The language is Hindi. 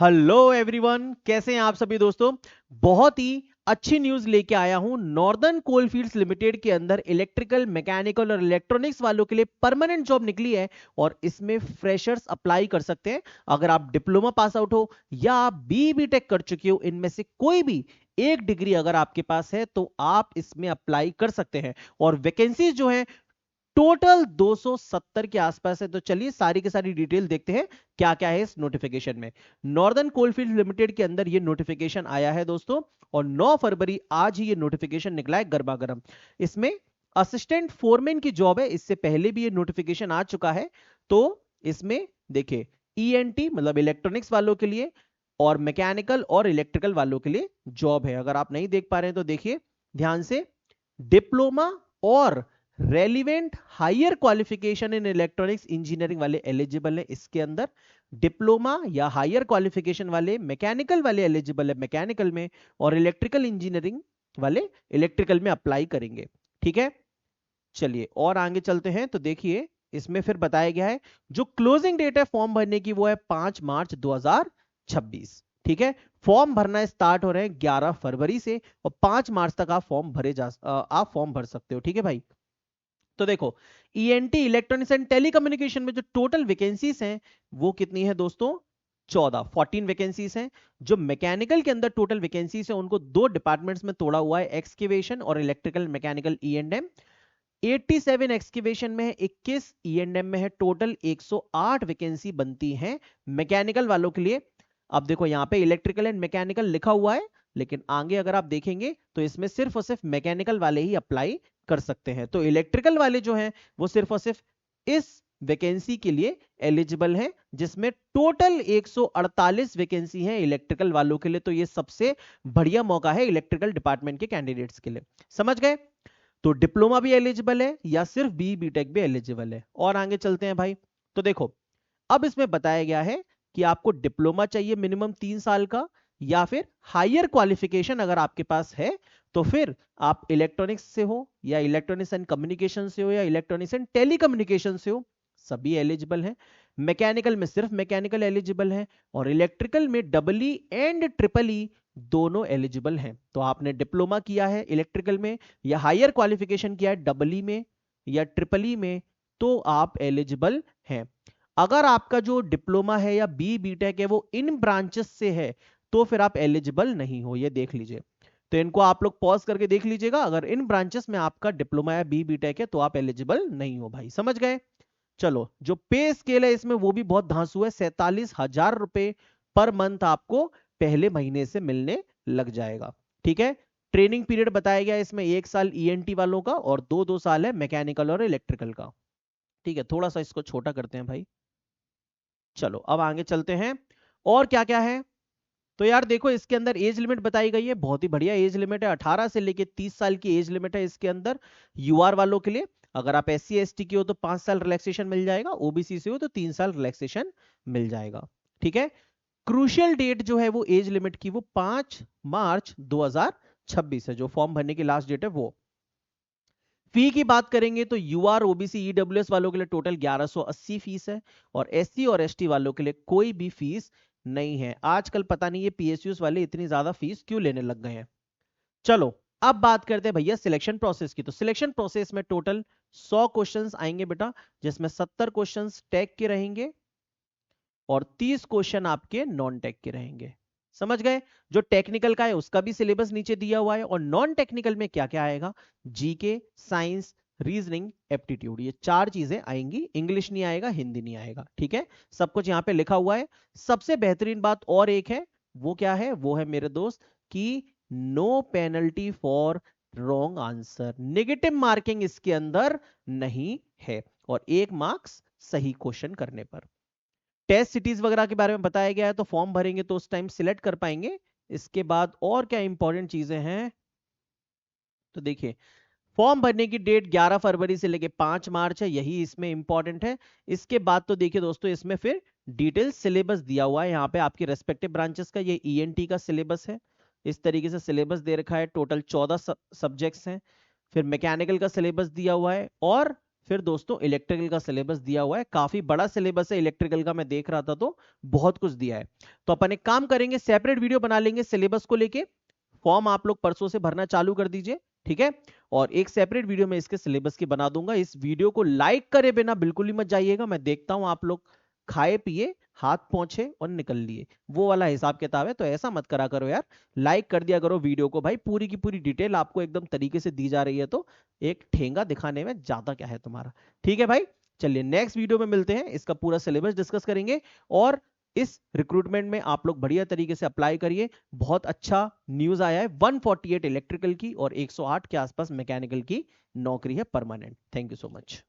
हेलो एवरीवन, कैसे हैं आप सभी दोस्तों। बहुत ही अच्छी न्यूज लेके आया हूं। नॉर्दर्न कोलफील्ड्स लिमिटेड के अंदर इलेक्ट्रिकल, मैकेनिकल और इलेक्ट्रॉनिक्स वालों के लिए परमानेंट जॉब निकली है और इसमें फ्रेशर्स अप्लाई कर सकते हैं। अगर आप डिप्लोमा पास आउट हो या आप बी टेक कर चुके हो, इनमें से कोई भी एक डिग्री अगर आपके पास है तो आप इसमें अप्लाई कर सकते हैं। और वैकेंसीज जो है टोटल 270 के आसपास है। तो चलिए सारी की सारी डिटेल देखते हैं क्या क्या है इस नोटिफिकेशन में। नॉर्दर्न कोलफील्ड लिमिटेड के अंदर ये नोटिफिकेशन आया है दोस्तों, और 9 फरवरी आज ही ये नोटिफिकेशन निकला है गर्मा गर्म। इसमें असिस्टेंट फोरमैन की जॉब है। इससे पहले भी ये नोटिफिकेशन आ चुका है। तो इसमें देखिए, ईएनटी मतलब इलेक्ट्रॉनिक्स वालों के लिए और मैकेनिकल और इलेक्ट्रिकल वालों के लिए जॉब है। अगर आप नहीं देख पा रहे हैं तो देखिए ध्यान से, डिप्लोमा और relevant higher qualification in electronics engineering वाले एलिजिबल है इसके अंदर। डिप्लोमा या हायर क्वालिफिकेशन वाले मैकेनिकल वाले एलिजिबल है मैकेनिकल में, और इलेक्ट्रिकल इंजीनियरिंग वाले इलेक्ट्रिकल में अप्लाई करेंगे। ठीक है, चलिए और आगे चलते हैं। तो देखिए इसमें फिर बताया गया है जो क्लोजिंग डेट है फॉर्म भरने की वो है 5 मार्च 2026। ठीक है, फॉर्म भरना स्टार्ट हो रहे हैं 11 फरवरी से और 5 मार्च तक आप आप फॉर्म भर सकते हो। ठीक है भाई। तो देखो, ईएनटी इलेक्ट्रॉनिक्स एंड टेलीकम्युनिकेशन में जो टोटल वैकेंसीज हैं वो कितनी है दोस्तों, 14 वैकेंसीज हैं। जो मैकेनिकल के अंदर टोटल वैकेंसीज है उनको दो डिपार्टमेंट्स में तोड़ा हुआ है, एक्सकेवेशन और इलेक्ट्रिकल मैकेनिकल ई&एम। 87 एक्सकेवेशन में है, 21 ई&एम में है। टोटल 108 वैकेंसी बनती हैं मैकेनिकल वालों के लिए। अब देखो यहाँ पे इलेक्ट्रिकल एंड मैकेनिकल लिखा हुआ है, लेकिन आगे अगर आप देखेंगे तो इसमें सिर्फ और सिर्फ मैकेनिकल वाले ही अप्लाई कर सकते हैं। तो इलेक्ट्रिकल वाले जो हैं वो सिर्फ और सिर्फ इस वैकेंसी के लिए एलिजिबल हैं, जिसमें टोटल 148 वैकेंसी हैं इलेक्ट्रिकल वालों के लिए। तो ये सबसे बढ़िया मौका है इलेक्ट्रिकल डिपार्टमेंट के कैंडिडेट्स के लिए। समझ गए। तो डिप्लोमा भी एलिजिबल है या सिर्फ बी टेक भी एलिजिबल है। और आगे चलते हैं भाई। तो देखो, अब इसमें बताया गया है कि आपको डिप्लोमा चाहिए मिनिमम 3 साल का, या फिर हायर क्वालिफिकेशन अगर आपके पास है तो फिर आप इलेक्ट्रॉनिक्स से हो या इलेक्ट्रॉनिक्स एंड कम्युनिकेशन से हो या इलेक्ट्रॉनिक्स एंड टेलीकम्युनिकेशन से हो, सभी एलिजिबल हैं। मैकेनिकल में सिर्फ मैकेनिकल एलिजिबल है, और इलेक्ट्रिकल में double E and triple E दोनों एलिजिबल हैं। तो आपने डिप्लोमा किया है इलेक्ट्रिकल में या हायर क्वालिफिकेशन किया है डबल ई में या ट्रिपल ई में, तो आप एलिजिबल हैं। अगर आपका जो डिप्लोमा है या बी टेक है वो इन ब्रांचेस से है तो फिर आप एलिजिबल नहीं हो, ये देख लीजिए। तो इनको आप लोग पॉज करके देख लीजिएगा, अगर इन ब्रांचेस में आपका डिप्लोमा या बी टेक है तो आप एलिजिबल नहीं हो भाई। समझ गए। चलो, जो पे स्केल है इसमें वो भी बहुत धांसू है। 47,000 रुपए पर मंथ आपको पहले महीने से मिलने लग जाएगा। ठीक है। ट्रेनिंग पीरियड बताया गया है इसमें 1 साल ईएनटी वालों का और 2-2 साल है मैकेनिकल और इलेक्ट्रिकल का। ठीक है, थोड़ा सा इसको छोटा करते हैं भाई। चलो अब आगे चलते हैं और क्या क्या है। तो यार देखो, इसके अंदर एज लिमिट बताई गई है, बहुत ही बढ़िया एज लिमिट है। 18 से लेके 30 साल की एज लिमिट है इसके अंदर यूआर वालों के लिए। अगर आप SC ST की हो तो 5 साल रिलैक्सेशन मिल जाएगा, ओबीसी से हो तो 3 साल रिलैक्सेशन मिल जाएगा। ठीक है। क्रूशियल डेट जो है वो एज लिमिट की वो 5 मार्च 2026 है, जो फॉर्म भरने की लास्ट डेट है वो। फी की बात करेंगे तो यूआर ओबीसी ईडब्ल्यूएस वालों के लिए टोटल 1180 फीस है, और एससी और एसटी वालों के लिए कोई भी फीस नहीं है। आजकल पता नहीं ये पीएसयूस वाले इतनी ज्यादा फीस क्यों लेने लग गए हैं। चलो अब बात करते हैं भैया सिलेक्शन प्रोसेस की। तो सिलेक्शन प्रोसेस में टोटल 100 क्वेश्चंस आएंगे बेटा, जिसमें 70 क्वेश्चंस टेक के रहेंगे और 30 क्वेश्चन आपके नॉन टेक के रहेंगे। समझ गए। जो टेक्निकल का है उसका भी सिलेबस नीचे दिया हुआ है, और नॉन टेक्निकल में क्या क्या आएगा, जीके, साइंस, रीजनिंग, एप्टीट्यूड, ये 4 चीजें आएंगी। इंग्लिश नहीं आएगा, हिंदी नहीं आएगा। ठीक है, सब कुछ यहाँ पे लिखा हुआ है। सबसे बेहतरीन बात और एक है, वो क्या है, वो है मेरे दोस्त कि no penalty for wrong answer. Negative marking इसके अंदर नहीं है, और 1 मार्क्स सही क्वेश्चन करने पर। टेस्ट सिटीज वगैरह के बारे में बताया गया है, तो फॉर्म भरेंगे तो उस टाइम सिलेक्ट कर पाएंगे। इसके बाद और क्या इंपॉर्टेंट चीजें हैं, तो देखिए फॉर्म भरने की डेट 11 फरवरी से लेके 5 मार्च है, यही इसमें इंपॉर्टेंट है। इसके बाद तो देखिए दोस्तों, इसमें फिर डिटेल सिलेबस दिया हुआ है यहाँ पे आपके रेस्पेक्टिव ब्रांचेस का। ये ईएनटी का सिलेबस है, इस तरीके से सिलेबस दे रखा है। टोटल 14 सब्जेक्ट्स हैं। फिर मैकेनिकल का सिलेबस दिया हुआ है, और फिर दोस्तों इलेक्ट्रिकल का सिलेबस दिया हुआ है, काफी बड़ा सिलेबस है इलेक्ट्रिकल का, मैं देख रहा था तो बहुत कुछ दिया है। तो अपन एक काम करेंगे, सेपरेट वीडियो बना लेंगे सिलेबस को लेके। फॉर्म आप लोग परसों से भरना चालू कर दीजिए, ठीक है। और एक सेपरेट वीडियो में इसके सिलेबस की बना दूंगा। इस वीडियो को लाइक करे बिना बिल्कुल ही मत जाइएगा, मैं देखता हूं आप लोग खाए पिए हाथ पहुंचे और निकल लिए, वो वाला हिसाब किताब है। तो ऐसा मत करा करो यार, लाइक कर दिया करो वीडियो को भाई। पूरी की पूरी डिटेल आपको एकदम तरीके से दी जा रही है, तो एक ठेंगा दिखाने में ज्यादा क्या है तुम्हारा। ठीक है भाई, चलिए नेक्स्ट वीडियो में मिलते हैं, इसका पूरा सिलेबस डिस्कस करेंगे। और इस रिक्रूटमेंट में आप लोग बढ़िया तरीके से अप्लाई करिए। बहुत अच्छा न्यूज आया है, 148 इलेक्ट्रिकल की और 108 के आसपास मैकेनिकल की नौकरी है permanent. Thank you so much.